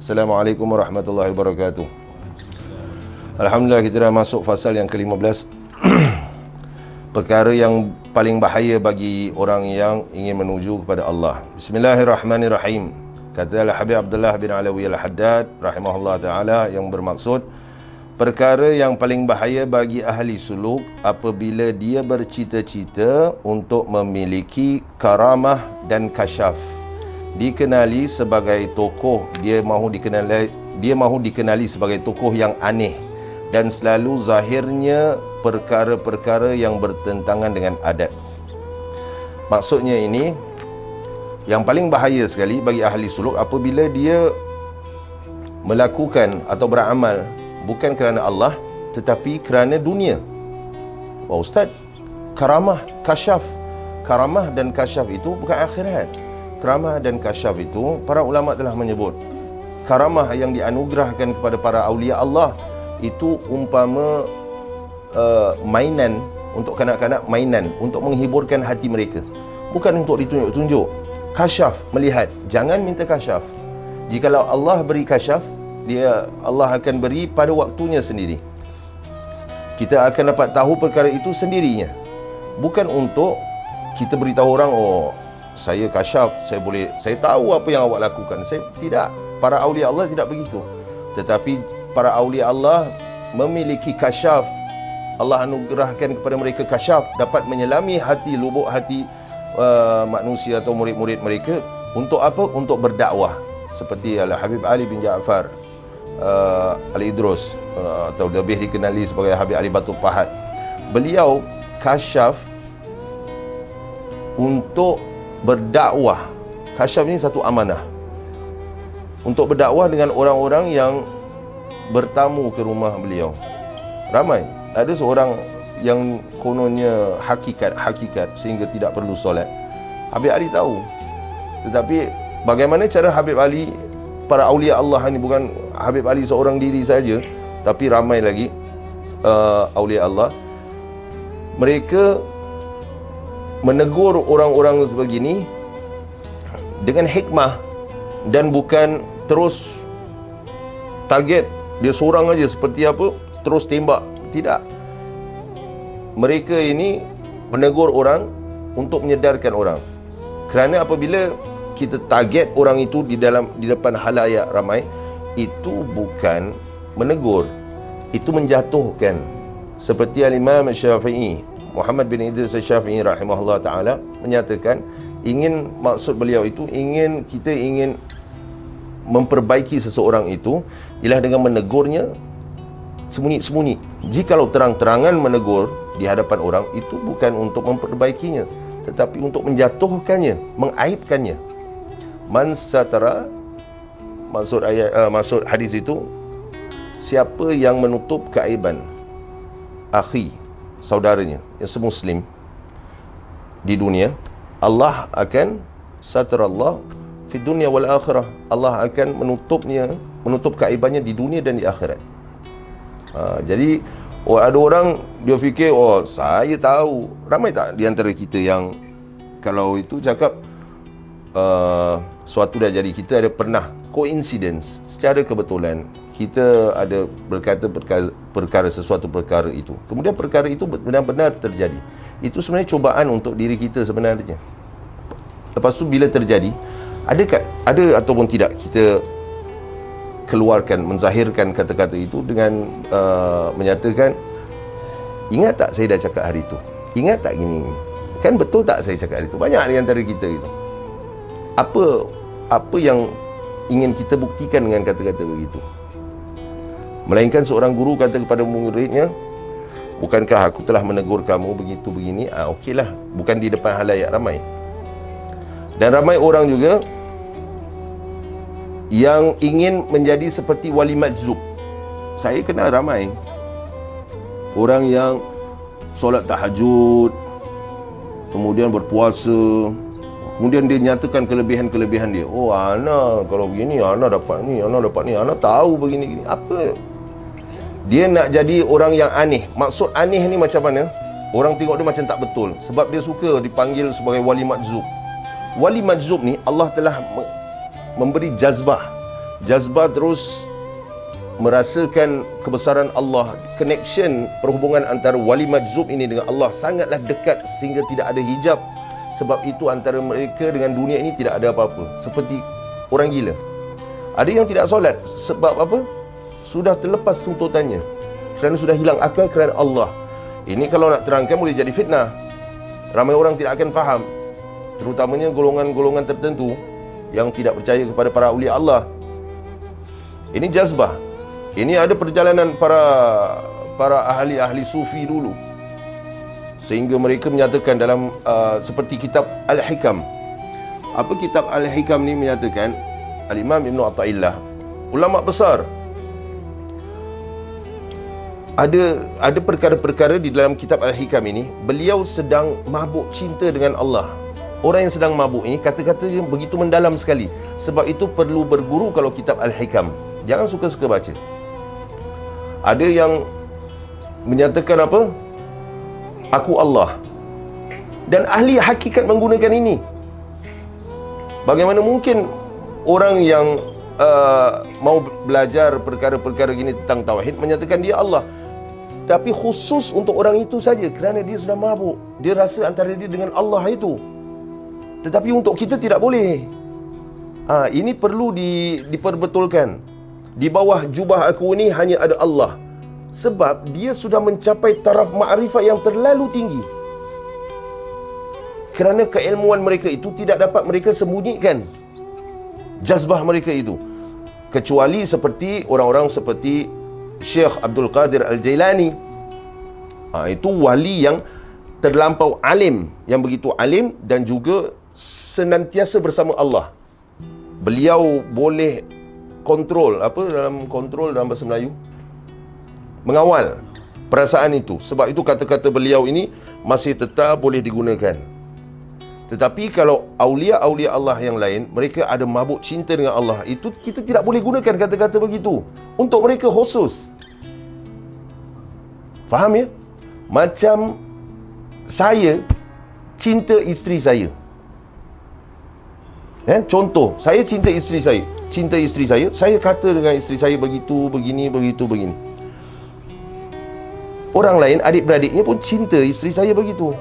Assalamualaikum warahmatullahi wabarakatuh. Alhamdulillah, kita dah masuk fasal yang ke-15. Perkara yang paling bahaya bagi orang yang ingin menuju kepada Allah. Bismillahirrahmanirrahim. Kata Al-Habib Abdullah bin Alawi Al-Haddad rahimahullah ta'ala, yang bermaksud perkara yang paling bahaya bagi ahli suluk apabila dia bercita-cita untuk memiliki karamah dan kasyaf, dikenali sebagai tokoh, dia mahu dikenali sebagai tokoh yang aneh dan selalu zahirnya perkara-perkara yang bertentangan dengan adat. Maksudnya ini, yang paling bahaya sekali bagi ahli suluk apabila dia melakukan atau beramal bukan kerana Allah tetapi kerana dunia. Wah Ustaz, karamah dan kasyaf itu bukan akhirat. Karamah dan kasyaf itu, para ulama telah menyebut, karamah yang dianugerahkan kepada para awliya Allah itu umpama mainan untuk kanak-kanak, mainan untuk menghiburkan hati mereka, bukan untuk ditunjuk-tunjuk. Kasyaf, melihat, jangan minta kasyaf. Jikalau Allah beri kasyaf, Allah akan beri pada waktunya sendiri. Kita akan dapat tahu perkara itu sendirinya, bukan untuk kita beritahu orang, oh saya kasyaf, saya tahu apa yang awak lakukan. Tidak. Para awliya Allah tidak begitu. Tetapi para awliya Allah memiliki kasyaf. Allah anugerahkan kepada mereka kasyaf, dapat menyelami hati, lubuk hati manusia atau murid-murid mereka. Untuk apa? Untuk berdakwah. Seperti Al-Habib Ali bin Ja'far Al-Idrus, atau lebih dikenali sebagai Habib Ali Batu Pahat. Beliau kasyaf untuk berdakwah. Kasyaf ini satu amanah untuk berdakwah dengan orang-orang yang bertamu ke rumah beliau. Ramai. Ada seorang yang kononnya hakikat sehingga tidak perlu solat. Habib Ali tahu. Tetapi bagaimana cara Habib Ali, para awliya Allah ini, bukan Habib Ali seorang diri saja, tapi ramai lagi awliya Allah, mereka menegur orang-orang sebegini dengan hikmah dan bukan terus target dia seorang aja seperti apa, terus tembak. Tidak. Mereka ini menegur orang untuk menyedarkan orang. Kerana apabila kita target orang itu di depan halayak ramai, itu bukan menegur, itu menjatuhkan. Seperti Al-Imam Syafi'i, Muhammad bin Idris Syafi'i rahimahullah ta'ala menyatakan, maksud beliau itu, kita ingin memperbaiki seseorang itu ialah dengan menegurnya sembunyi-sembunyi. Jikalau terang-terangan menegur di hadapan orang, itu bukan untuk memperbaikinya, tetapi untuk menjatuhkannya, mengaibkannya. Man satara, maksud hadis itu, siapa yang menutup keaiban akhi, saudaranya yang semuslim di dunia, Allah akan satarallah fi dunya wal akhirah. Allah akan menutup keaibannya di dunia dan di akhirat. Jadi ada orang dia fikir, oh saya tahu. Ramai tak di antara kita yang kalau itu cakap suatu dah jadi, kita ada pernah coincidence, secara kebetulan kita ada berkata sesuatu perkara itu, kemudian perkara itu benar-benar terjadi. Itu sebenarnya cubaan untuk diri kita sebenarnya. Lepas tu bila terjadi, ada ataupun tidak kita keluarkan, menzahirkan kata-kata itu dengan menyatakan, ingat tak saya dah cakap hari itu, ingat tak gini, kan betul tak saya cakap hari itu. Banyak di antara kita itu, apa yang ingin kita buktikan dengan kata-kata begitu? Melainkan seorang guru kata kepada muridnya, bukankah aku telah menegur kamu begitu begini? Okeylah, bukan di depan halayak ramai. Dan ramai orang juga yang ingin menjadi seperti wali majzub. Saya kenal ramai orang yang solat tahajud, kemudian berpuasa, kemudian dia nyatakan kelebihan-kelebihan dia. Oh, ana kalau begini, ana dapat ni, ana tahu begini-gini. Apa? Dia nak jadi orang yang aneh. Maksud aneh ni macam mana? Orang tengok dia macam tak betul, sebab dia suka dipanggil sebagai wali majzub. Wali majzub ni Allah telah memberi jazbah, Jazbah terus merasakan kebesaran Allah. Connection, perhubungan antara wali majzub ini dengan Allah sangatlah dekat sehingga tidak ada hijab. Sebab itu antara mereka dengan dunia ini tidak ada apa-apa, seperti orang gila. Ada yang tidak solat sebab apa? Sudah terlepas tuntutannya, kerana sudah hilang akal kerana Allah. Ini kalau nak terangkan boleh jadi fitnah. Ramai orang tidak akan faham, terutamanya golongan-golongan tertentu yang tidak percaya kepada para awliya Allah. Ini jazbah. Ini ada perjalanan para ahli-ahli sufi dulu, sehingga mereka menyatakan dalam seperti kitab Al-Hikam. Apa kitab Al-Hikam ni menyatakan, Al-Imam Ibn Atta'illah, ulama besar, ada perkara-perkara di dalam kitab Al-Hikam ini, beliau sedang mabuk cinta dengan Allah. Orang yang sedang mabuk ini kata-kata yang begitu mendalam sekali. Sebab itu perlu berguru kalau kitab Al-Hikam. Jangan suka-suka baca. Ada yang menyatakan apa? Aku Allah. Dan ahli hakikat menggunakan ini. Bagaimana mungkin orang yang mau belajar perkara-perkara gini tentang tauhid menyatakan dia Allah? Tapi khusus untuk orang itu saja, kerana dia sudah mabuk. Dia rasa antara dia dengan Allah itu. Tetapi untuk kita tidak boleh. Ini perlu diperbetulkan. Di bawah jubah aku ni hanya ada Allah. Sebab dia sudah mencapai taraf ma'rifat yang terlalu tinggi. Kerana keilmuan mereka itu tidak dapat mereka sembunyikan jazbah mereka itu. Kecuali seperti orang-orang seperti Syekh Abdul Qadir Al-Jailani. Itu wali yang terlampau alim, yang begitu alim dan juga senantiasa bersama Allah. Beliau boleh kontrol, kontrol dalam bahasa Melayu, mengawal perasaan itu. Sebab itu kata-kata beliau ini masih tetap boleh digunakan. Tetapi kalau awliya-awliya Allah yang lain, mereka ada mabuk cinta dengan Allah, itu kita tidak boleh gunakan kata-kata begitu. Untuk mereka khusus. Faham ya? Macam saya cinta isteri saya. Contoh, saya cinta isteri saya. Cinta isteri saya kata dengan isteri saya begitu, begini, begitu, begini. Orang lain, adik-beradiknya pun cinta isteri saya begitu.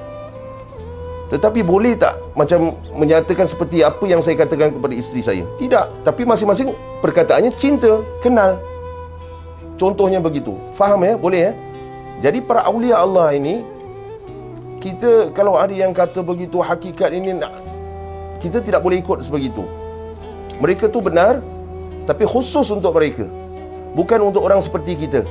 Tetapi boleh tak macam menyatakan seperti apa yang saya katakan kepada isteri saya? Tidak. Tapi masing-masing perkataannya cinta, kenal. Contohnya begitu. Faham ya? Boleh ya? Jadi para awliya Allah ini, kita kalau ada yang kata begitu hakikat ini, kita tidak boleh ikut sebegitu. Mereka tu benar, tapi khusus untuk mereka, bukan untuk orang seperti kita.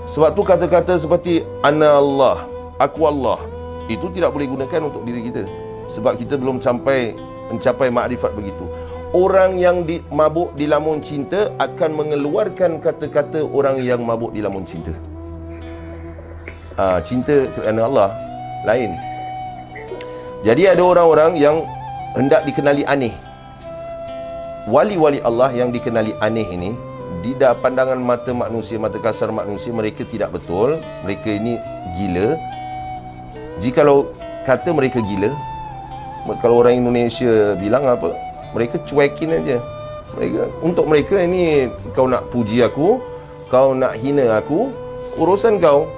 Sebab tu kata-kata seperti Ana Allah, aku Allah, itu tidak boleh gunakan untuk diri kita. Sebab kita belum mencapai makrifat begitu. Orang yang mabuk di lamun cinta akan mengeluarkan kata-kata orang yang mabuk di lamun cinta. Cinta kerana Allah lain. Jadi ada orang-orang yang hendak dikenali aneh. Wali-wali Allah yang dikenali aneh ini, di pandangan mata manusia, mata kasar manusia, mereka tidak betul. Mereka ini gila. Jikalau kata mereka gila, kalau orang Indonesia bilang apa, mereka cuekin aja. Untuk mereka ini, kau nak puji aku, kau nak hina aku, urusan kau.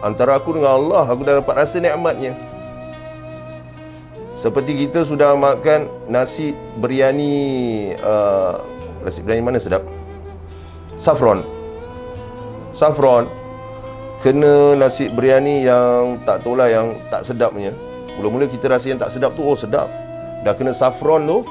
Antara aku dengan Allah, aku dah dapat rasa nikmatnya. Seperti kita sudah makan nasi biryani, nasi biryani mana sedap? Saffron. Kena nasi biryani yang tak tahulah, yang tak sedapnya. Mula-mula kita rasa yang tak sedap tu, oh sedap. Dah kena saffron tu,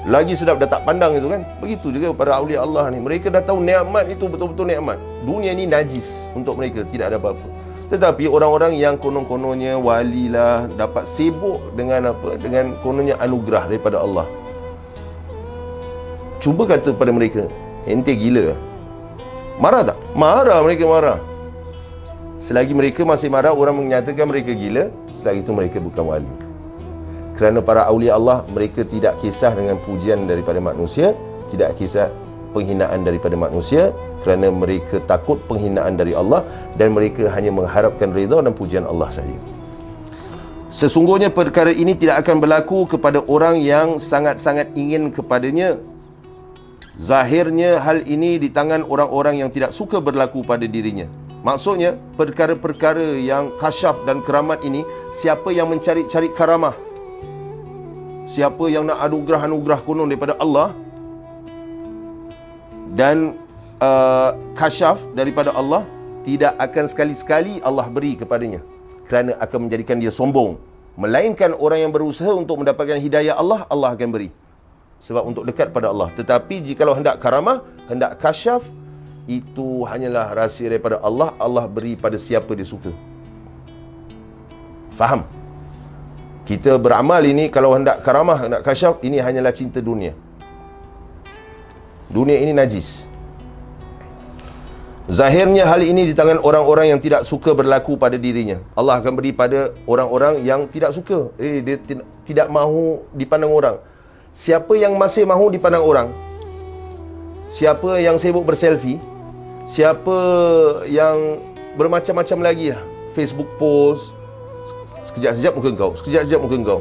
lagi sedap, dah tak pandang itu kan. Begitu juga pada awliya Allah ni. Mereka dah tahu nikmat itu betul-betul nikmat. Dunia ni najis untuk mereka, tidak ada apa-apa. Tetapi orang-orang yang konon-kononnya wali lah, dapat sibuk dengan apa? Dengan kononnya anugerah daripada Allah. Cuba kata pada mereka, ente gila. Marah tak? Marah, mereka marah. Selagi mereka masih marah, orang menyatakan mereka gila, selagi itu mereka bukan wali. Kerana para awliya Allah, mereka tidak kisah dengan pujian daripada manusia, tidak kisah penghinaan daripada manusia, kerana mereka takut penghinaan dari Allah dan mereka hanya mengharapkan redha dan pujian Allah saja. Sesungguhnya perkara ini tidak akan berlaku kepada orang yang sangat-sangat ingin kepadanya Zahirnya hal ini di tangan orang-orang yang tidak suka berlaku pada dirinya. Maksudnya, perkara-perkara yang kasyaf dan keramat ini, siapa yang mencari-cari karamah, siapa yang nak anugerah-anugerah kuno daripada Allah dan kasyaf daripada Allah, tidak akan sekali-sekali Allah beri kepadanya, kerana akan menjadikan dia sombong. Melainkan orang yang berusaha untuk mendapatkan hidayah Allah, Allah akan beri. Sebab untuk dekat pada Allah. Tetapi jikalau hendak karamah, hendak kasyaf, itu hanyalah rahsia daripada Allah. Allah beri pada siapa dia suka. Faham? Kita beramal ini, kalau hendak karamah, hendak kasyaf, ini hanyalah cinta dunia. Dunia ini najis. Zahirnya hal ini di tangan orang-orang yang tidak suka berlaku pada dirinya. Allah akan beri pada orang-orang yang tidak suka. Dia tidak mahu dipandang orang. Siapa yang masih mahu dipandang orang, siapa yang sibuk berselfie, siapa yang bermacam-macam lagi lah, Facebook post, sekejap-sekejap muka kau, sekejap-sekejap muka kau.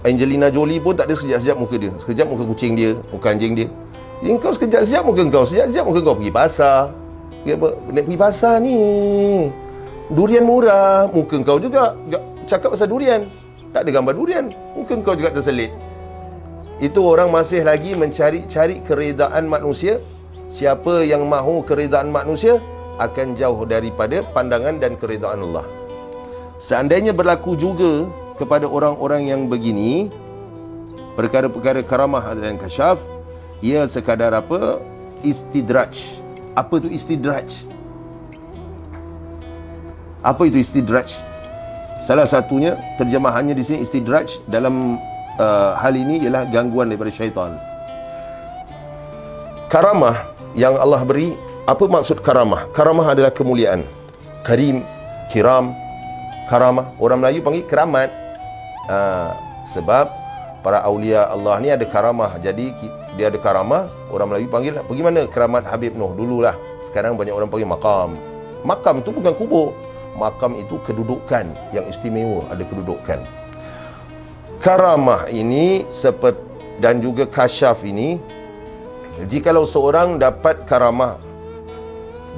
Angelina Jolie pun tak ada sekejap-sekejap muka dia. Sekejap muka kucing dia, muka anjing dia. Jadi kau sekejap-sekejap muka kau, sekejap-sekejap muka kau pergi pasar. Nak pergi pasar ni, durian murah, muka kau juga cakap pasal durian, tak ada gambar durian, muka kau juga terselit. Itu orang masih lagi mencari-cari keredaan manusia. Siapa yang mahu keredaan manusia akan jauh daripada pandangan dan keredaan Allah. Seandainya berlaku juga kepada orang-orang yang begini, perkara-perkara karamah dan kasyaf, ia sekadar apa? Istidraj. Apa itu istidraj? Apa itu istidraj? Salah satunya, terjemahannya di sini istidraj dalam hal ini ialah gangguan daripada syaitan. Karamah yang Allah beri, apa maksud karamah? Karamah adalah kemuliaan. Karim, kiram, karamah. Orang Melayu panggil keramat. Sebab para aulia Allah ni ada karamah. Jadi dia ada karamah, orang Melayu panggil, pergi mana keramat Habib Noh dululah. Sekarang banyak orang panggil makam. Makam itu bukan kubur. Makam itu kedudukan yang istimewa, ada kedudukan. Karamah ini seperti, dan juga kasyaf ini, jikalau seorang dapat karamah,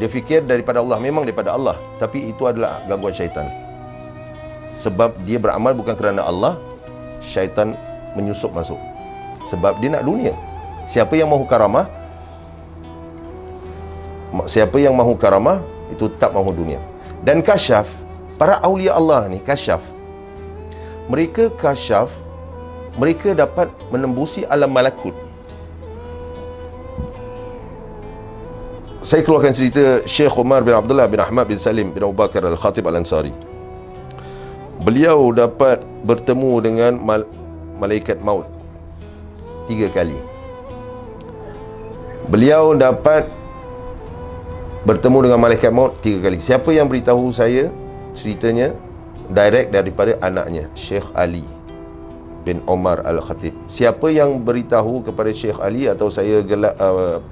dia fikir daripada Allah, memang daripada Allah, tapi itu adalah gangguan syaitan. Sebab dia beramal bukan kerana Allah, syaitan menyusup masuk. Sebab dia nak dunia. Siapa yang mahu karamah, itu tak mahu dunia. Dan kasyaf, para aulia Allah ni kasyaf, mereka dapat menembusi alam malakut. Saya keluarkan cerita Syekh Umar bin Abdullah bin Ahmad bin Salim bin Abu Bakar Al-Khatib Al-Ansari. Beliau dapat bertemu dengan malaikat maut 3 kali. Beliau dapat bertemu dengan malaikat maut 3 kali. Siapa yang beritahu saya ceritanya? Direct daripada anaknya, Syekh Ali bin Omar Al-Khatib. Siapa yang beritahu kepada Syekh Ali, atau saya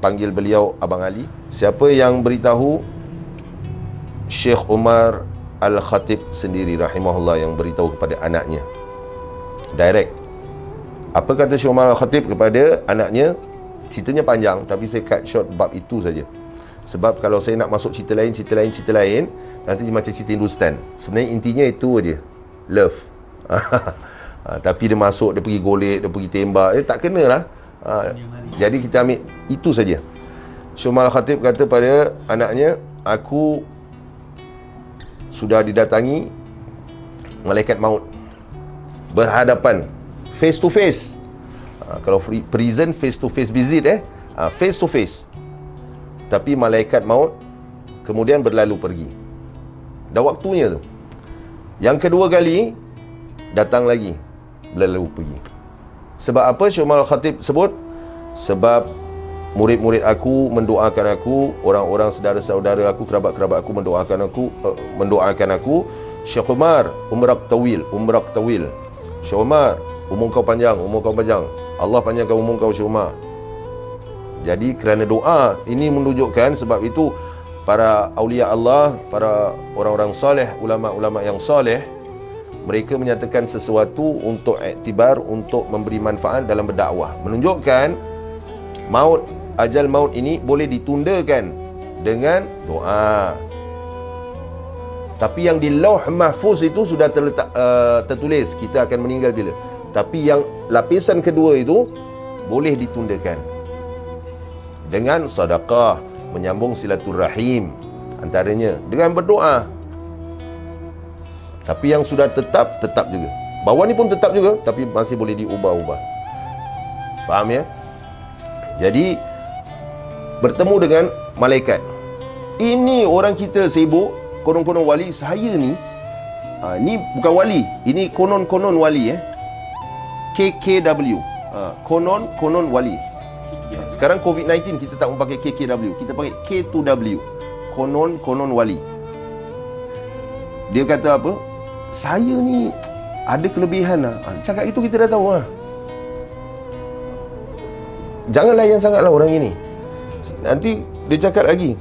panggil beliau Abang Ali? Siapa yang beritahu? Syekh Umar Al-Khatib sendiri rahimahullah yang beritahu kepada anaknya. Direct. Apa kata Syekh Umar Al-Khatib kepada anaknya? Ceritanya panjang, tapi saya cut short bab itu saja. Sebab kalau saya nak masuk cerita lain, nanti macam cerita Hindustan. Sebenarnya intinya itu aja, love. Tapi dia masuk, dia pergi golek, dia pergi tembak, tak kena lah. Jadi kita ambil itu saja. Syekh Umar Al-Khatib kata pada anaknya, aku sudah didatangi malaikat maut, berhadapan, face to face. Kalau prison face to face visit, face to face. Tapi malaikat maut kemudian berlalu pergi. Dah waktunya tu. Yang kedua kali datang lagi, berlalu pergi. Sebab apa Syekh Umar Al-Khatib sebut? Sebab murid-murid aku mendoakan aku, orang-orang saudara-saudara aku, kerabat-kerabat aku mendoakan aku. Syekh Umar, umrak tawil. Syekh Umar, umur kau panjang. Allah panjangkan umur kau, Syekh Umar. Jadi kerana doa ini menunjukkan, sebab itu para aulia Allah, para orang-orang soleh, ulama-ulama yang soleh, mereka menyatakan sesuatu untuk iktibar, untuk memberi manfaat dalam berdakwah. Menunjukkan ajal maut ini boleh ditundakan dengan doa. Tapi yang di Lauh Mahfuz itu sudah terletak, tertulis kita akan meninggal bila. Tapi yang lapisan kedua itu boleh ditundakan dengan sedekah, menyambung silaturahim, antaranya dengan berdoa. Tapi yang sudah tetap juga. Bawah ni pun tetap juga, tapi masih boleh diubah-ubah. Faham ya? Jadi bertemu dengan malaikat. Ini orang kita sibuk, konon-konon wali. Saya ni ni bukan wali, ini konon-konon wali KKW. Konon wali. Sekarang COVID-19 kita tak pakai KKW, kita pakai K2W. Konon wali. Dia kata apa? Saya ni ada kelebihan lah. Cakap itu kita dah tahu lah. Jangan layan sangatlah orang ini. Nanti dia cakap lagi,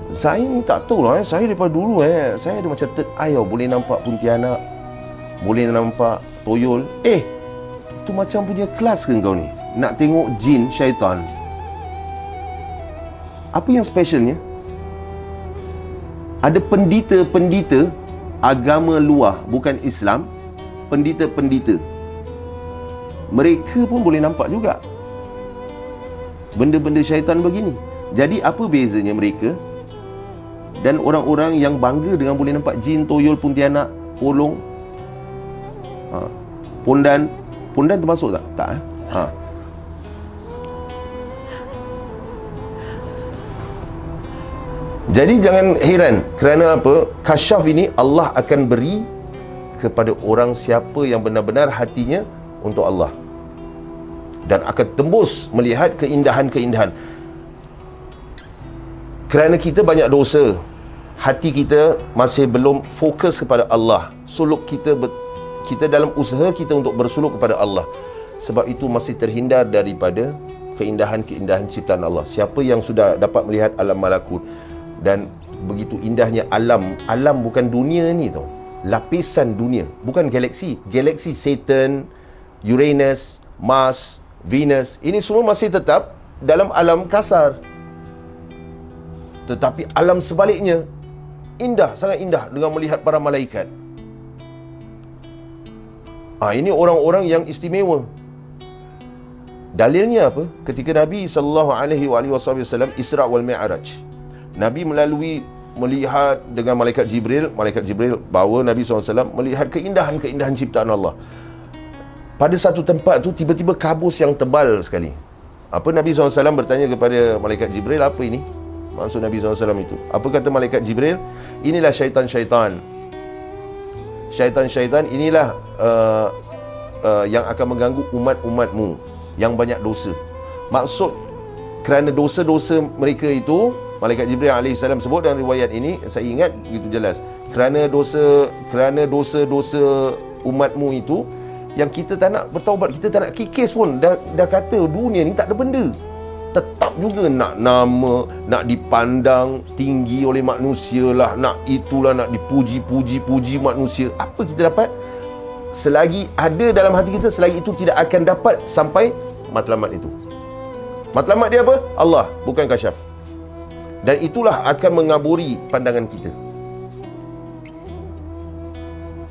saya ni tak tahu lah, saya daripada dulu saya ada macam third eye tau. Boleh nampak Pontianak, boleh nampak toyol. Itu macam punya kelas ke kau ni? Nak tengok jin, syaitan. Apa yang specialnya? Ada pendeta-pendeta agama luar, bukan Islam, pendeta-pendeta, mereka pun boleh nampak juga benda-benda syaitan begini. Jadi apa bezanya mereka dan orang-orang yang bangga dengan boleh nampak jin, toyol, Pontianak, polong, pondan termasuk tak? Tak. Jadi jangan heran, kerana apa? Kasyaf ini Allah akan beri kepada orang siapa yang benar-benar hatinya untuk Allah, dan akan tembus melihat keindahan-keindahan. Kerana kita banyak dosa, hati kita masih belum fokus kepada Allah. Suluk kita dalam usaha kita untuk bersuluk kepada Allah, sebab itu masih terhindar daripada keindahan-keindahan ciptaan Allah. Siapa yang sudah dapat melihat alam malakut, dan begitu indahnya alam bukan dunia ni tau, lapisan dunia, bukan galaksi. Galaksi Saturn, Uranus, Mars, Venus, ini semua masih tetap dalam alam kasar. Tetapi alam sebaliknya indah, sangat indah dengan melihat para malaikat. Ini orang-orang yang istimewa. Dalilnya apa? Ketika Nabi SAW Isra' wal Mi'raj, Nabi melihat dengan Malaikat Jibril bawa Nabi SAW melihat keindahan-keindahan ciptaan Allah. Pada satu tempat tu tiba-tiba kabus yang tebal sekali. Apa Nabi SAW bertanya kepada Malaikat Jibril, apa ini? Maksud Nabi SAW itu. Apa kata Malaikat Jibril? Inilah syaitan-syaitan. Syaitan-syaitan inilah yang akan mengganggu umat-umatmu yang banyak dosa. Maksud kerana dosa-dosa mereka itu, Malaikat Jibril AS sebut dalam riwayat ini, saya ingat begitu jelas, kerana dosa-dosa umatmu itu yang kita tak nak bertaubat, kita tak nak kikis pun, dah kata dunia ni tak ada benda, tetap juga nak nama, nak dipandang tinggi oleh manusia lah, nak itulah, nak dipuji manusia. Apa kita dapat? Selagi ada dalam hati kita, selagi itu tidak akan dapat sampai matlamat itu. Matlamat dia apa? Allah, bukan kasyaf. Dan itulah akan mengaburi pandangan kita.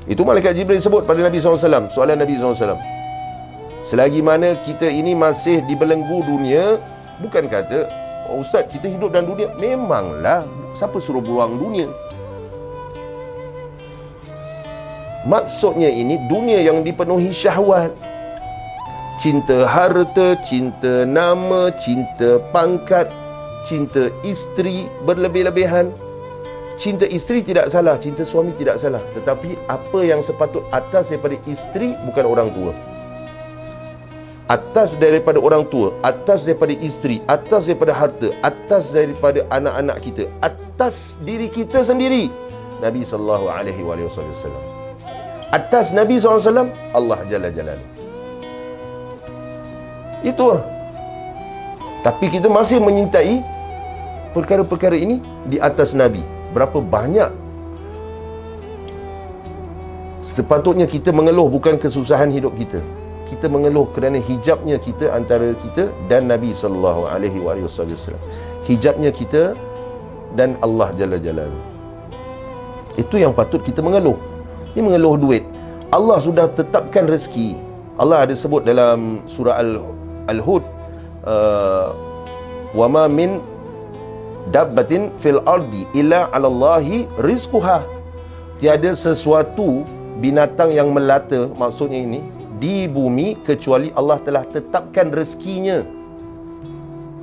Itu Malaikat Jibril sebut pada Nabi SAW. Soalan Nabi SAW, selagi mana kita ini masih dibelenggu dunia, bukan kata, Ustaz, kita hidup dalam dunia. Memanglah, siapa suruh buang dunia? Maksudnya ini dunia yang dipenuhi syahwat, cinta harta, cinta nama, cinta pangkat, cinta isteri berlebih-lebihan. Cinta isteri tidak salah, cinta suami tidak salah, tetapi apa yang sepatut atas daripada isteri bukan orang tua, atas daripada orang tua, atas daripada isteri, atas daripada harta, atas daripada anak-anak kita, atas diri kita sendiri, Nabi SAW. Atas Nabi SAW, Allah Jalla Jalaluhu. Itu. Tapi kita masih menyintai perkara-perkara ini di atas Nabi. Berapa banyak sepatutnya kita mengeluh bukan kesusahan hidup kita. kita mengeluh kerana hijabnya kita antara kita dan Nabi SAW. Hijabnya kita dan Allah Jalla Jalaluhu. Itu yang patut kita mengeluh. Ini mengeluh duit. Allah sudah tetapkan rezeki. Allah ada sebut dalam surah Al-Hud, wa ma min dabbatin fil ardi illa 'alallahi rizquha. Tiada sesuatu binatang yang melata, maksudnya ini, di bumi kecuali Allah telah tetapkan rezekinya.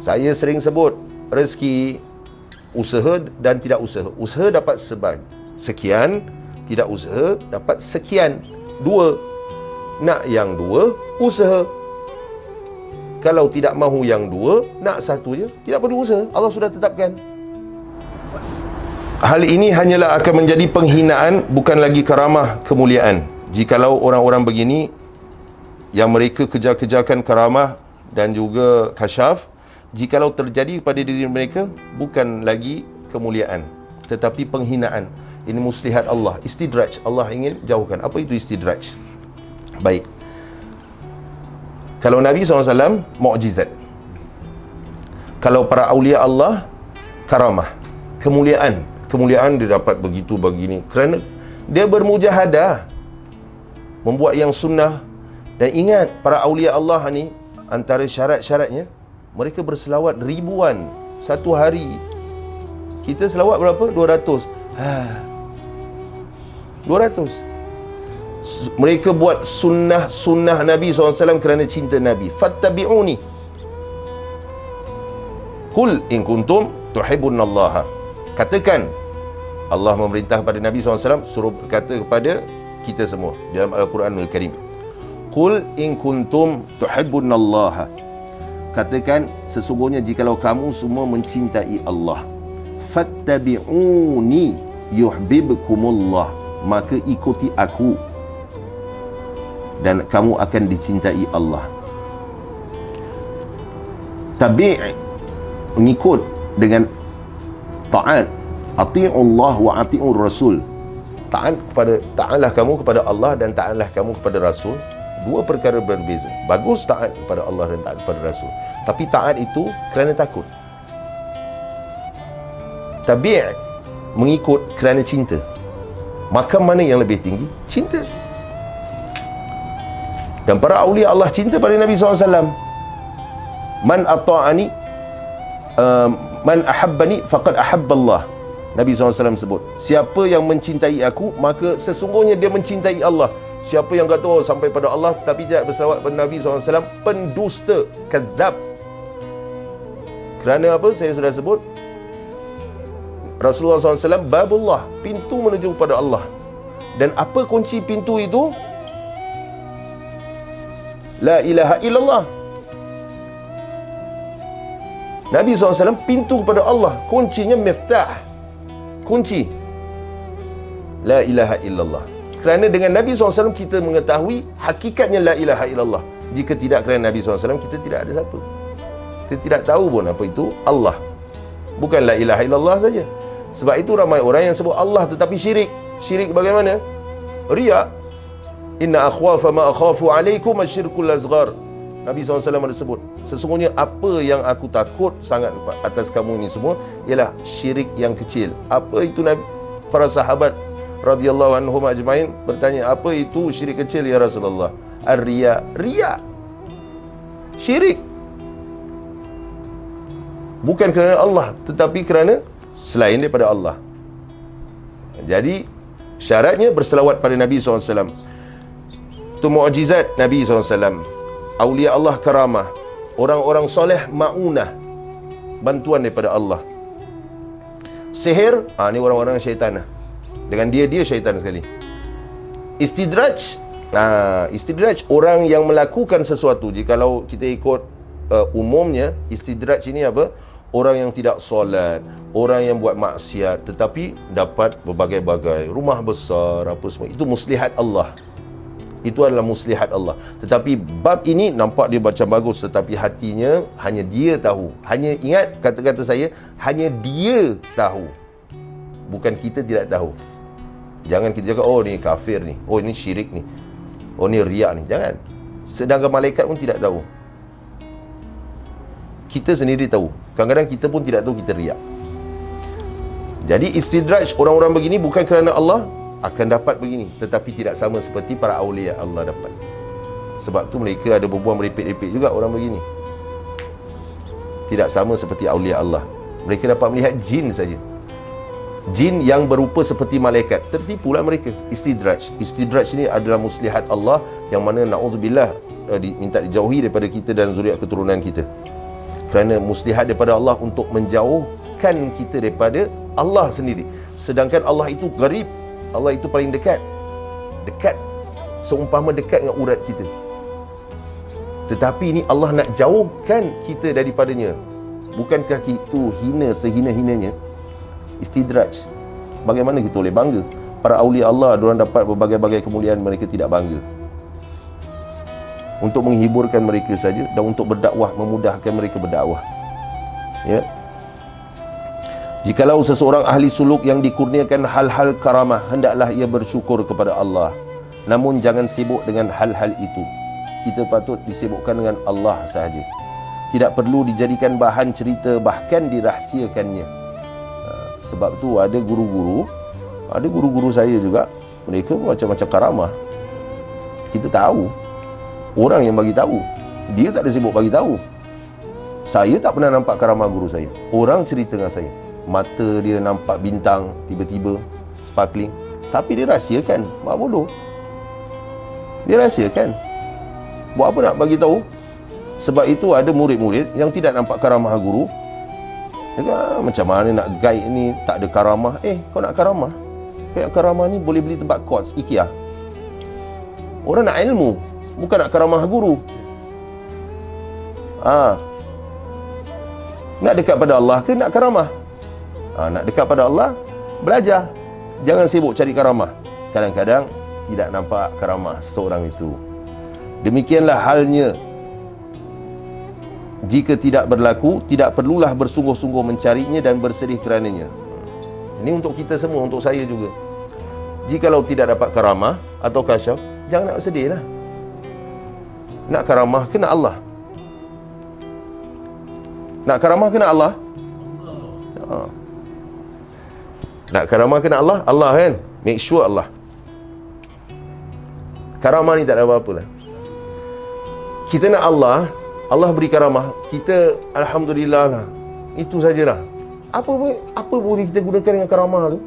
Saya sering sebut rezeki usaha dan tidak usaha. Usaha dapat sekian, tidak usaha dapat sekian. Dua. Nak yang dua, usaha. Kalau tidak mahu yang dua, nak satu je, tidak perlu usaha. Allah sudah tetapkan. Hal ini hanyalah akan menjadi penghinaan, bukan lagi karamah, kemuliaan. Jikalau orang-orang begini yang mereka kejar-kejarkan karamah dan juga kasyaf, jikalau terjadi pada diri mereka, bukan lagi kemuliaan, tetapi penghinaan. Ini muslihat Allah, istidraj. Allah ingin jauhkan. Apa itu istidraj? Baik. Kalau Nabi SAW, mukjizat. Kalau para awliya Allah, karamah, kemuliaan. Kemuliaan dia dapat begitu begini kerana dia bermujahadah, membuat yang sunnah. Dan ingat, para awliya Allah ni, antara syarat-syaratnya, mereka berselawat ribuan satu hari. Kita selawat berapa? 200. 200. Mereka buat sunnah Nabi SAW kerana cinta Nabi. Fattabi'uni. Qul in kuntum tuhibbunallaha. Katakan, Allah memerintah kepada Nabi SAW, suruh berkata kepada kita semua dalam Al-Quranul Karim. Qul in kuntum tuhibbunallaha. Katakan, sesungguhnya jikalau kamu semua mencintai Allah, fattabi'uni yuhibbukumullah, maka ikuti aku dan kamu akan dicintai Allah. Tabi', mengikut dengan taat. Ati'ullah wa ati'ur rasul. Taatlah kamu kepada Allah dan taatlah kamu kepada Rasul. Dua perkara berbeza. Bagus taat kepada Allah dan taat kepada Rasul, tapi taat itu kerana takut. Tabi', mengikut kerana cinta. Maka mana yang lebih tinggi? Cinta. Dan para awliya Allah cinta pada Nabi SAW. Man ata'ani man ahabbani faqad ahabballah. Nabi SAW sebut, siapa yang mencintai aku, maka sesungguhnya dia mencintai Allah. Siapa yang kata, oh, sampai pada Allah tapi tidak berselawat pada Nabi SAW, pendusta, kadzab. Kerana apa? Saya sudah sebut, Rasulullah SAW babullah, pintu menuju kepada Allah. Dan apa kunci pintu itu? La ilaha illallah. Nabi SAW pintu kepada Allah, kuncinya miftah, kunci la ilaha illallah. Kerana dengan Nabi SAW kita mengetahui hakikatnya la ilaha illallah. Jika tidak kerana Nabi SAW, kita tidak ada siapa. Kita tidak tahu pun apa itu Allah. Bukan la ilaha illallah saja. Sebab itu ramai orang yang sebut Allah tetapi syirik. Syirik bagaimana? Riya. Inna akhwafa ma akhafu alaikum asyirkul azghar. Nabi SAW ada sebut, sesungguhnya apa yang aku takut sangat atas kamu ini semua ialah syirik yang kecil. Apa itu? Nabi, para sahabat radhiyallahu anhum ajmain bertanya, apa itu syirik kecil ya Rasulullah? Ar-riya. Riya, syirik, bukan kerana Allah tetapi kerana selain daripada Allah. Jadi syaratnya berselawat pada Nabi SAW. Itu mukjizat Nabi SAW. Awliya Allah karamah, orang-orang soleh ma'unah, bantuan daripada Allah. Sihir, ni orang-orang syaitan. Dengan dia syaitan sekali. Istidraj, istidraj orang yang melakukan sesuatu. Jikalau kita ikut umumnya, istidraj ini apa? Orang yang tidak solat, orang yang buat maksiat tetapi dapat berbagai-bagai rumah besar, apa semua. Itu muslihat Allah. Itu adalah muslihat Allah. Tetapi bab ini nampak dia macam bagus, tetapi hatinya hanya dia tahu. Hanya ingat kata-kata saya, hanya dia tahu, bukan kita tidak tahu. Jangan kita cakap, oh ni kafir ni, oh ni syirik ni, oh ni riak ni. Jangan. Sedangkan malaikat pun tidak tahu. Kita sendiri tahu. Kadang-kadang kita pun tidak tahu kita riak. Jadi istidraj orang-orang begini bukan kerana Allah akan dapat begini, tetapi tidak sama seperti para awliya Allah dapat. Sebab tu mereka ada berbuat merepek-repek juga orang begini. Tidak sama seperti awliya Allah. Mereka dapat melihat jin saja. Jin yang berupa seperti malaikat. Tertipulah mereka. Istidraj. Istidraj ini adalah muslihat Allah yang mana na'udzubillah minta dijauhi daripada kita dan zuriat keturunan kita. Kerana muslihat daripada Allah untuk menjauhkan kita daripada Allah sendiri. Sedangkan Allah itu garib. Allah itu paling dekat. Dekat. Seumpama dekat dengan urat kita. Tetapi ini Allah nak jauhkan kita daripadanya. Bukankah itu hina sehina-hinanya? Istidraj. Bagaimana kita boleh bangga? Para awliya Allah, diorang dapat berbagai-bagai kemuliaan, mereka tidak bangga. Untuk menghiburkan mereka saja dan untuk berdakwah, memudahkan mereka berdakwah. Ya. Jikalau seseorang ahli suluk yang dikurniakan hal-hal karamah, hendaklah ia bersyukur kepada Allah. Namun jangan sibuk dengan hal-hal itu. Kita patut disibukkan dengan Allah sahaja. Tidak perlu dijadikan bahan cerita, bahkan dirahsiakannya. Sebab tu ada guru-guru saya juga, mereka macam-macam karamah. Kita tahu. Orang yang bagi tahu. Dia tak ada sibuk bagi tahu. Saya tak pernah nampak karamah guru saya. Orang cerita dengan saya. Mata dia nampak bintang tiba-tiba sparkling, tapi dia rahsiakan. Mak bodoh. Dia rahsiakan. Buat apa nak bagi tahu? Sebab itu ada murid-murid yang tidak nampak karamah guru. Dia kata, macam mana nak guide ni tak ada karamah? Kau nak karamah? Kayak karamah ni boleh beli tempat Courts, IKEA. Orang nak ilmu, bukan nak karamah guru. Nak dekat pada Allah ke nak karamah? Nak dekat pada Allah, belajar. Jangan sibuk cari karamah. Kadang-kadang tidak nampak karamah seorang itu. Demikianlah halnya. Jika tidak berlaku, tidak perlulah bersungguh-sungguh mencarinya dan bersedih kerananya. Ini untuk kita semua, untuk saya juga. Jikalau tidak dapat karamah atau kasyaf, jangan nak sedih lah. Nak karamah kena Allah. Nak karamah kena Allah. Nak karamah kena Allah. Allah kan, make sure Allah. Karamah ni tak ada apa-apa lah. Kita nak Allah, Allah beri karamah, kita alhamdulillah lah. Itu sajalah. Apa boleh kita gunakan dengan karamah tu?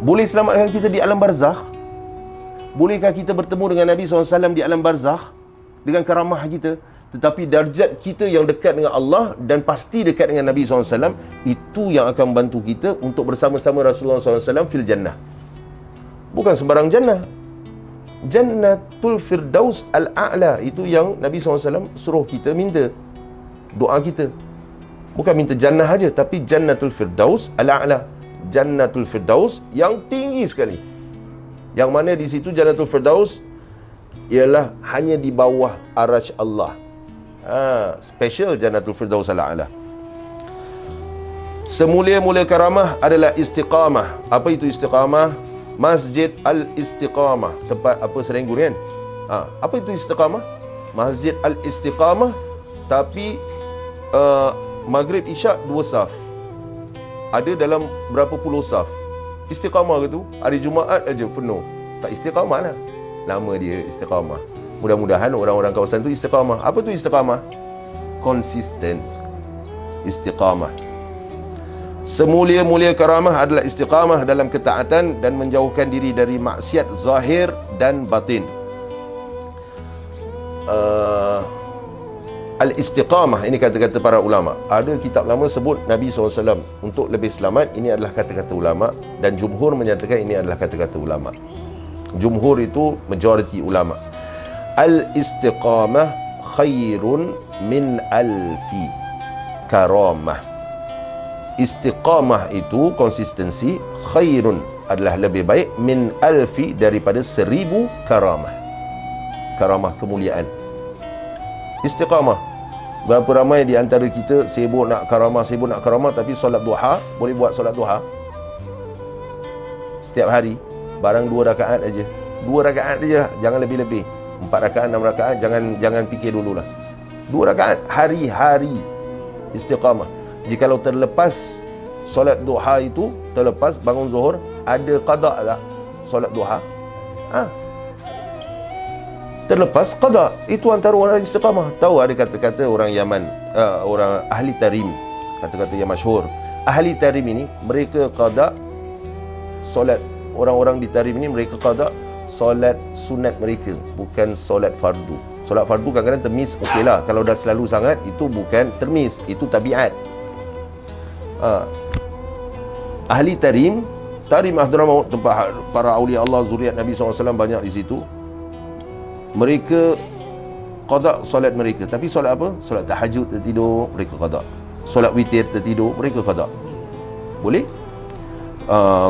Boleh selamatkan kita di alam barzakh? Bolehkah kita bertemu dengan Nabi SAW di alam barzakh dengan karamah kita? Tetapi darjat kita yang dekat dengan Allah dan pasti dekat dengan Nabi SAW, itu yang akan membantu kita untuk bersama-sama Rasulullah SAW fil jannah. Bukan sembarang jannah. Jannatul Firdaus Al-A'la, itu yang Nabi SAW suruh kita minta. Doa kita bukan minta jannah saja, tapi Jannatul Firdaus Al-A'la, Jannatul Firdaus yang tinggi sekali, yang mana di situ Jannatul Firdaus ialah hanya di bawah arasy Allah. Special Jannatul Firdaus Al-A'la. Semulia-mulia karamah adalah istiqamah. Apa itu istiqamah? Masjid Al-Istiqamah, tempat apa Serenggun kan? Apa itu istiqamah? Masjid Al-Istiqamah, tapi Maghrib Isyak 2 saf. Ada dalam berapa puluh saf. Istiqamah ke tu? Hari Jumaat aja penuh. Tak istiqamah lah. Nama dia istiqamah. Mudah-mudahan orang-orang kawasan tu istiqamah. Apa tu istiqamah? Konsisten. Istiqamah. Semulia-mulia karamah adalah istiqamah dalam ketaatan dan menjauhkan diri dari maksiat zahir dan batin. Al-istiqamah, ini kata-kata para ulama. Ada kitab lama sebut Nabi SAW. Untuk lebih selamat, ini adalah kata-kata ulama. Dan jumhur menyatakan ini adalah kata-kata ulama. Jumhur itu majoriti ulama. Al-istiqamah khairun min alfi karamah. Istiqamah itu konsistensi, khairun adalah lebih baik, min alfi daripada 1000 karamah. Karamah kemuliaan. Istiqamah. Berapa ramai di antara kita sibuk nak karamah, tapi solat duha, boleh buat solat duha setiap hari, barang 2 rakaat aja. 2 rakaat saja, jangan lebih-lebih. 4 rakaat, 6 rakaat, jangan fikir dululah. 2 rakaat hari-hari istiqamah. Jikalau terlepas solat duha itu, terlepas bangun zuhur, ada qada tak solat duha? Terlepas qada. Itu antara orang istiqamah. Tahu ada kata-kata orang Yaman, orang ahli tarim, kata-kata yang masyhur. Ahli tarim ini mereka qada solat, orang-orang di tarim ini mereka qada solat sunat mereka, bukan solat fardu. Solat fardu kadang-kadang termis, okeylah. Kalau dah selalu sangat, itu bukan termis, itu tabiat. Ahli tarim Hadramaut, tempat para awliya Allah, zuriat Nabi SAW banyak di situ. Mereka qada solat mereka. Tapi solat apa? Solat tahajud tertidur, mereka qada. Solat witir tertidur, mereka qada. Boleh?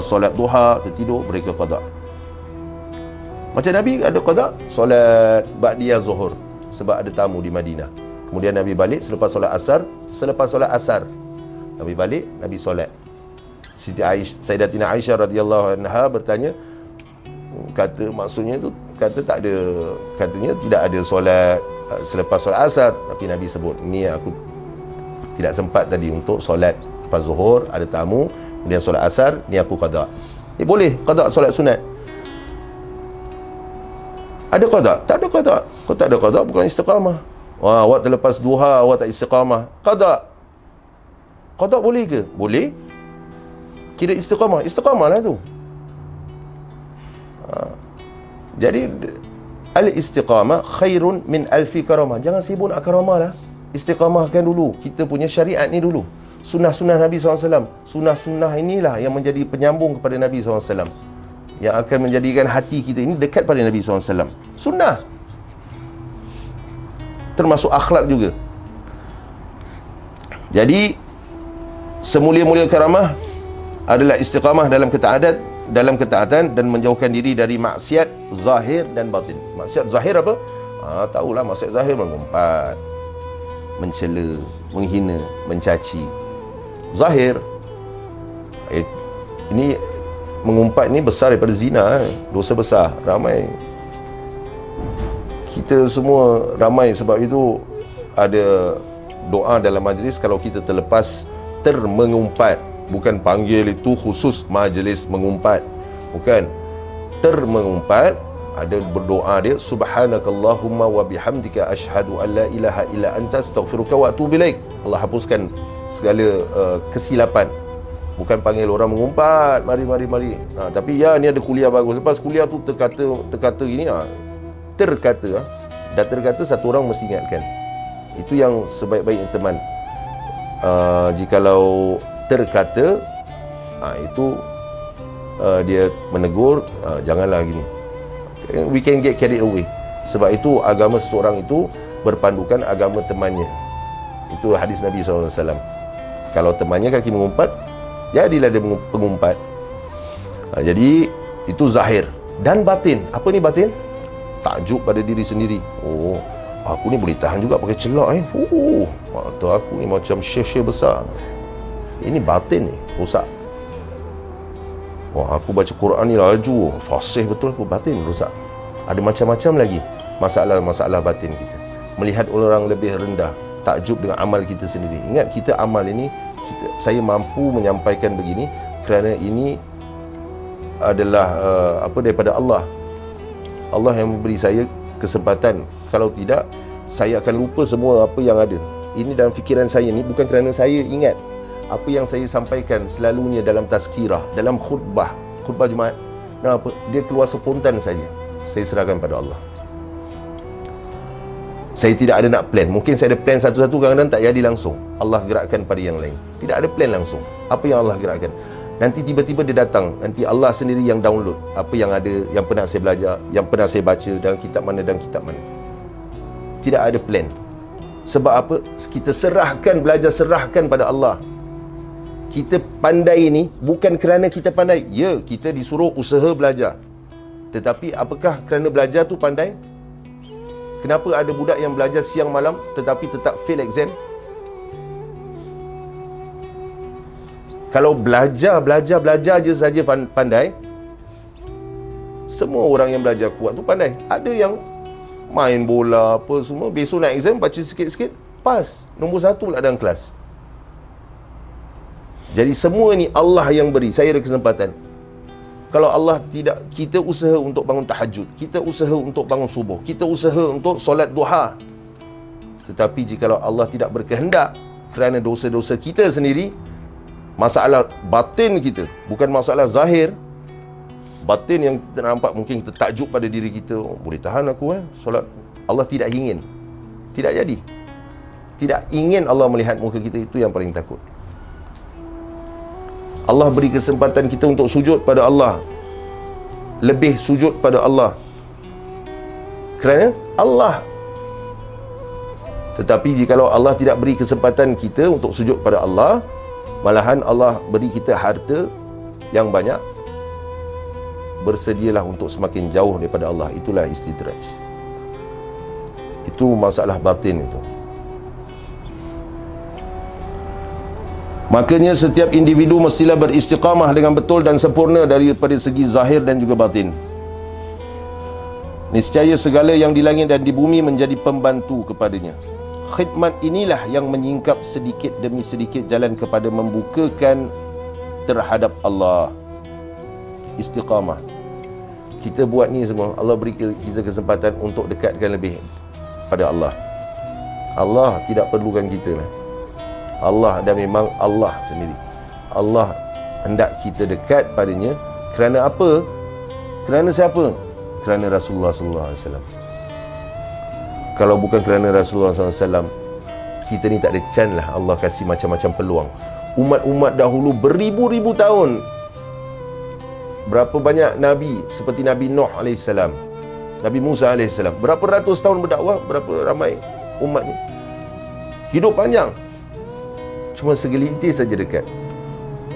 Solat duha tertidur, mereka qada. Macam Nabi ada qada solat ba'diyah zuhur sebab ada tamu di Madinah. Kemudian Nabi balik selepas solat asar. Selepas solat asar Nabi balik, Nabi solat. Siti Aisyah, Sayyidatina Aisyah radhiyallahu anha bertanya, kata maksudnya tu, kata tak ada, katanya tidak ada solat selepas solat asar. Tapi Nabi sebut, ni aku tidak sempat tadi untuk solat lepas zuhur, ada tamu, kemudian solat asar, ni aku qada. Boleh qada solat sunat. Ada qada? Tak ada qada. Kau tak ada qada, bukan istiqamah. Wah, awak terlepas duha, awak tak istiqamah, qada. Qada boleh ke? Boleh. Kira istiqamah. Istiqamah lah tu. Jadi al-istiqamah khairun min alfi karamah. Jangan sibuk nak karamah lah. Istiqamahkan dulu kita punya syariat ni dulu. Sunnah-sunnah Nabi SAW. Sunnah-sunnah inilah yang menjadi penyambung kepada Nabi SAW, yang akan menjadikan hati kita ini dekat pada Nabi SAW. Sunnah termasuk akhlak juga. Jadi semulia-mulia karamah adalah istiqamah dalam ketaatan dan menjauhkan diri dari maksiat zahir dan batin. Maksiat zahir apa? Tahulah maksiat zahir, mengumpat, mencela, menghina, mencaci. Zahir ini mengumpat ni besar daripada zina, dosa besar. Ramai kita semua ramai sebab itu ada doa dalam majlis kalau kita terlepas termengumpat. Bukan panggil itu khusus majlis mengumpat, bukan. Termengumpat, ada berdoa dia, subhanakallahumma wa bihamdika asyhadu an la ilaha illa anta astaghfiruka wa atubu ilaik. Allah hapuskan segala kesilapan. Bukan panggil orang mengumpat, mari. Tapi ya, ni ada kuliah bagus, lepas kuliah tu terkata gini, terkata satu orang mesti ingatkan. Itu yang sebaik-baiknya teman. Jikalau terkata, itu dia menegur, janganlah gini. We can get carried away. Sebab itu agama seseorang itu berpandukan agama temannya. Itu hadis Nabi SAW. Kalau temannya kaki mengumpat, jadilah dia pengumpat. Jadi itu zahir. Dan batin. Apa ni batin? Takjub pada diri sendiri. Oh, aku ni boleh tahan juga pakai celak mata aku ni macam syekh-syekh besar. Ini batin ni, rusak. Wah, aku baca Quran ni laju, fasih betul, aku batin rusak. Ada macam-macam lagi masalah-masalah batin kita. Melihat orang lebih rendah, takjub dengan amal kita sendiri. Ingat, kita amal ini, saya mampu menyampaikan begini kerana ini adalah daripada Allah. Allah yang memberi saya kesempatan. Kalau tidak, saya akan lupa semua apa yang ada. Ini dalam fikiran saya ni, bukan kerana saya ingat. Apa yang saya sampaikan selalunya dalam tazkirah, dalam khutbah Jumaat, dan apa, dia keluar spontan saja. Saya serahkan pada Allah. Saya tidak ada nak plan. Mungkin saya ada plan satu-satu, kadang-kadang tak jadi langsung. Allah gerakkan pada yang lain. Tidak ada plan langsung. Apa yang Allah gerakkan, nanti tiba-tiba dia datang. Nanti Allah sendiri yang download apa yang ada, yang pernah saya belajar, yang pernah saya baca dalam kitab mana dan kitab mana. Tidak ada plan. Sebab apa? Kita serahkan pada Allah. Kita pandai ni bukan kerana kita pandai. Ya, kita disuruh usaha belajar. Tetapi apakah kerana belajar tu pandai? Kenapa ada budak yang belajar siang malam tetapi tetap fail exam? Kalau belajar je saja pandai, Semua orang yang belajar kuat tu pandai. Ada yang main bola apa semua, besok nak exam baca sikit-sikit pas, nombor 1 pula dalam kelas. Jadi semua ni Allah yang beri. Saya ada kesempatan. Kalau Allah tidak, kita usaha untuk bangun tahajud, kita usaha untuk bangun subuh, kita usaha untuk solat duha. Tetapi jikalau Allah tidak berkehendak, kerana dosa-dosa kita sendiri, masalah batin kita, bukan masalah zahir. Batin yang kita nampak, mungkin kita takjub pada diri kita, oh, boleh tahan aku solat. Allah tidak ingin, tidak jadi. Tidak ingin Allah melihat muka kita, itu yang paling takut. Allah beri kesempatan kita untuk sujud pada Allah, lebih sujud pada Allah kerana Allah. Tetapi jikalau Allah tidak beri kesempatan kita untuk sujud pada Allah, malahan Allah beri kita harta yang banyak, bersedialah untuk semakin jauh daripada Allah. Itulah istidraj. Itu masalah batin itu. Makanya setiap individu mestilah beristiqamah dengan betul dan sempurna daripada segi zahir dan juga batin. Niscaya segala yang di langit dan di bumi menjadi pembantu kepadanya. Khidmat inilah yang menyingkap sedikit demi sedikit jalan kepada membukakan terhadap Allah. Istiqamah. Kita buat ni semua, Allah beri kita kesempatan untuk dekatkan lebih pada Allah. Allah tidak perlukan kita lah. Allah dah memang Allah sendiri. Allah hendak kita dekat padanya. Kerana apa? Kerana siapa? Kerana Rasulullah sallallahu alaihi wasallam. Kalau bukan kerana Rasulullah sallallahu alaihi wasallam, kita ni tak ada chance lah Allah kasih macam-macam peluang. Umat-umat dahulu beribu-ribu tahun, berapa banyak Nabi, seperti Nabi Nuh AS, Nabi Musa AS, berapa ratus tahun berdakwah, berapa ramai umatnya, hidup panjang. Cuma segelintir saja dekat.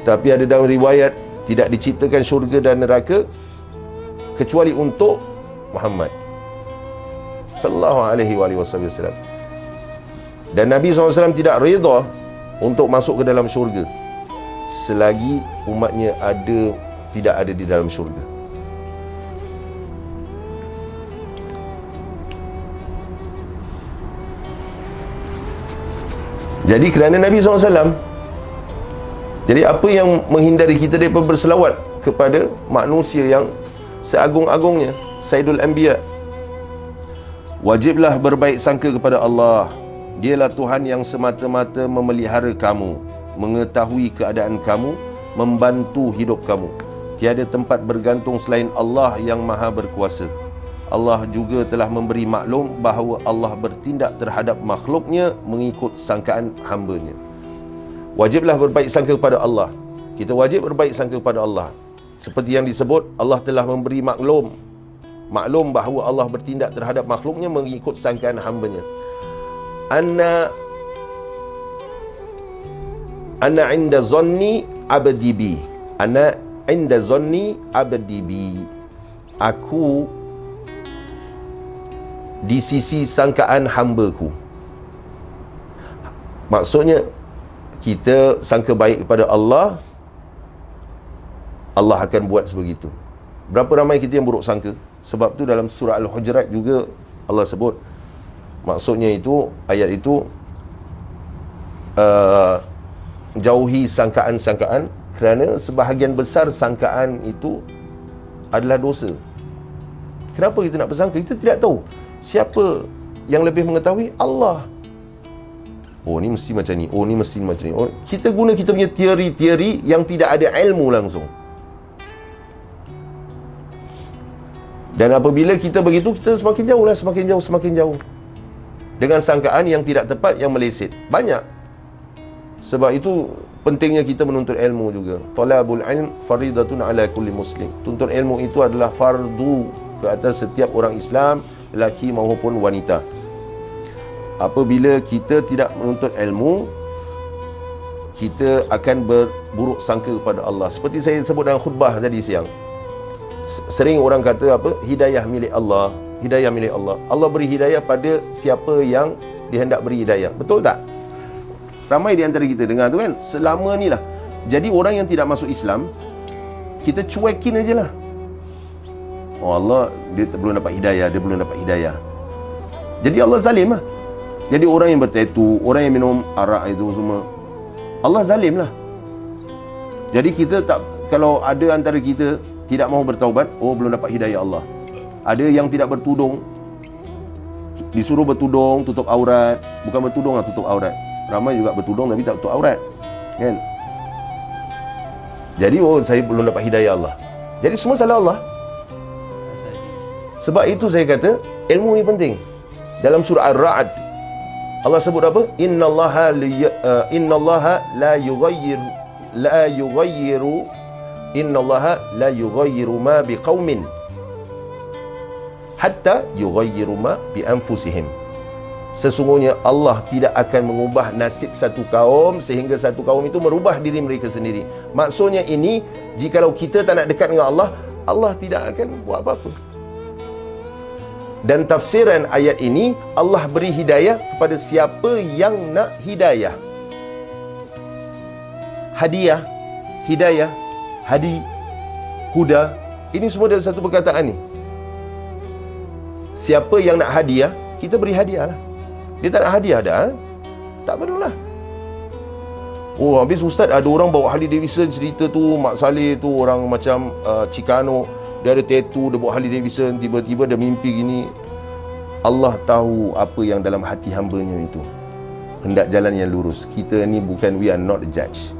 Tapi ada dalam riwayat, tidak diciptakan syurga dan neraka kecuali untuk Muhammad sallallahu alaihi wasallam. Dan Nabi SAW tidak redha untuk masuk ke dalam syurga selagi umatnya tidak ada di dalam syurga. Jadi kerana Nabi SAW, jadi apa yang menghindari kita daripada berselawat kepada manusia yang seagung-agungnya, Sayyidul Anbiya? Wajiblah berbaik sangka kepada Allah. Dialah Tuhan yang semata-mata memelihara kamu, mengetahui keadaan kamu, membantu hidup kamu. Tiada tempat bergantung selain Allah yang maha berkuasa. Allah juga telah memberi maklum bahawa Allah bertindak terhadap makhluknya mengikut sangkaan hambanya. Wajiblah berbaik sangka kepada Allah. Kita wajib berbaik sangka kepada Allah. Seperti yang disebut, Allah telah memberi maklum bahawa Allah bertindak terhadap makhluknya mengikut sangkaan hambanya. Anna inda zanni abdi bi. Anna inda zanni abdi bi. Aku di sisi sangkaan hambaku. Maksudnya, kita sangka baik kepada Allah, Allah akan buat sebegitu. Berapa ramai kita yang buruk sangka? Sebab tu dalam surah Al-Hujurat juga Allah sebut. Maksudnya itu, ayat itu, jauhi sangkaan-sangkaan, kerana sebahagian besar sangkaan itu adalah dosa. Kenapa kita nak bersangka? Kita tidak tahu siapa yang lebih mengetahui. Allah. Oh, ni mesti macam ni. Oh, ni mesti macam ni. Oh, kita guna kita punya teori-teori yang tidak ada ilmu langsung. Dan apabila kita begitu, kita semakin jauh lah, semakin jauh. Dengan sangkaan yang tidak tepat, yang meleset. Banyak. Sebab itu, pentingnya kita menuntut ilmu juga. Talabul ilm faridatun ala kulli muslim. Tuntut ilmu itu adalah fardu ke atas setiap orang Islam, lelaki maupun wanita. Apabila kita tidak menuntut ilmu, kita akan berburuk sangka kepada Allah. Seperti saya sebut dalam khutbah tadi siang, sering orang kata apa? Hidayah milik Allah. Hidayah milik Allah. Allah beri hidayah pada siapa yang dihendak beri hidayah. Betul tak? Ramai di antara kita dengar tu kan, selama ni lah. Jadi orang yang tidak masuk Islam, kita cuekin aje lah. Oh Allah, dia belum dapat hidayah. Jadi Allah zalim lah. Jadi orang yang bertatu, orang yang minum arak itu semua, Allah zalim lah. Jadi kita tak, kalau ada antara kita tidak mahu bertaubat, oh belum dapat hidayah Allah. Ada yang tidak bertudung, disuruh bertudung, tutup aurat. Bukan bertudung lah, tutup aurat. Ramai juga bertudung tapi tak tutup aurat, kan? Jadi oh saya belum dapat hidayah Allah. Jadi semua salah Allah. Sebab itu saya kata ilmu ni penting. Dalam surah Ar-Ra'd Allah sebut apa? Innallaha la yughayyiru ma biqaumin hatta yughayyiru ma bi anfusihim. Sesungguhnya Allah tidak akan mengubah nasib satu kaum sehingga satu kaum itu merubah diri mereka sendiri. Maksudnya ini, jikalau kita tak nak dekat dengan Allah, Allah tidak akan buat apa-apa. Dan tafsiran ayat ini, Allah beri hidayah kepada siapa yang nak hidayah. Hadiah, hidayah, hadi, huda, ini semua dalam satu perkataan ni. Siapa yang nak hadiah, kita beri hadiah lah. Dia tak nak hadiah dah, tak perlulah. Oh, habis ustaz ada orang bawa Harley Davidson, cerita tu Mak Saleh tu orang macam Chicano, dia ada tattoo, dia bawa Harley Davidson, tiba-tiba dia mimpi gini. Allah tahu apa yang dalam hati hambanya itu. Hendak jalan yang lurus. Kita ni bukan, we are not a judge.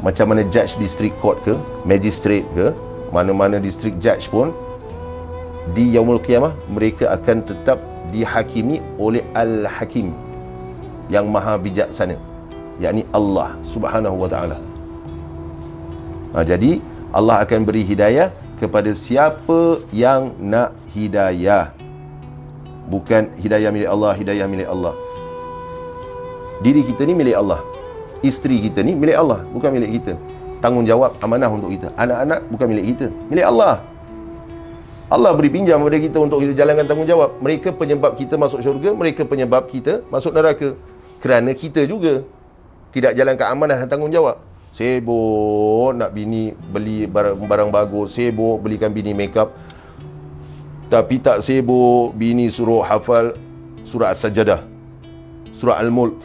Macam mana judge district court ke, magistrate ke, mana-mana district judge pun, di Yaumul Qiyamah mereka akan tetap dihakimi oleh Al-Hakim, yang maha bijaksana, yakni Allah Subhanahu wa ta'ala. Jadi Allah akan beri hidayah kepada siapa yang nak hidayah. Bukan hidayah milik Allah, hidayah milik Allah. Diri kita ni milik Allah, isteri kita ni milik Allah, bukan milik kita. Tanggungjawab amanah untuk kita. Anak-anak bukan milik kita, milik Allah. Allah beri pinjam kepada kita untuk kita jalankan tanggungjawab. Mereka penyebab kita masuk syurga, mereka penyebab kita masuk neraka. Kerana kita juga tidak jalankan amanah dan tanggungjawab. Sibuk nak bini beli barang bagus, sibuk belikan bini makeup, tapi tak sibuk bini suruh hafal surah As-Sajdah, surah Al-Mulk.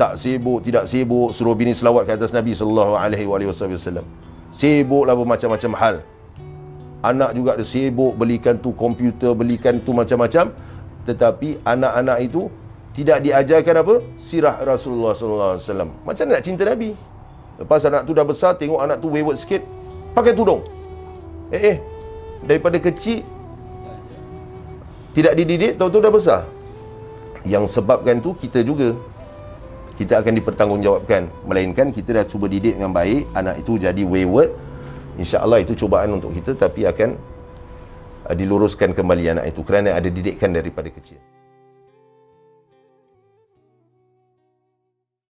Tidak sibuk suruh bini selawat ke atas Nabi SAW. Sibuklah bermacam-macam hal. Anak juga ada sibuk belikan tu komputer, belikan tu macam-macam, tetapi anak-anak itu tidak diajarkan apa? Sirah Rasulullah SAW. Macam nak cinta Nabi. Lepas anak tu dah besar, tengok anak tu wayward sikit, pakai tudung. Daripada kecil tidak dididik, tahu-tahu dah besar. Yang sebabkan tu kita juga, kita akan dipertanggungjawabkan. Melainkan kita dah cuba didik dengan baik, anak itu jadi wayward, insya-Allah itu cubaan untuk kita, tapi akan diluruskan kembali anak itu kerana ada didikan daripada kecil.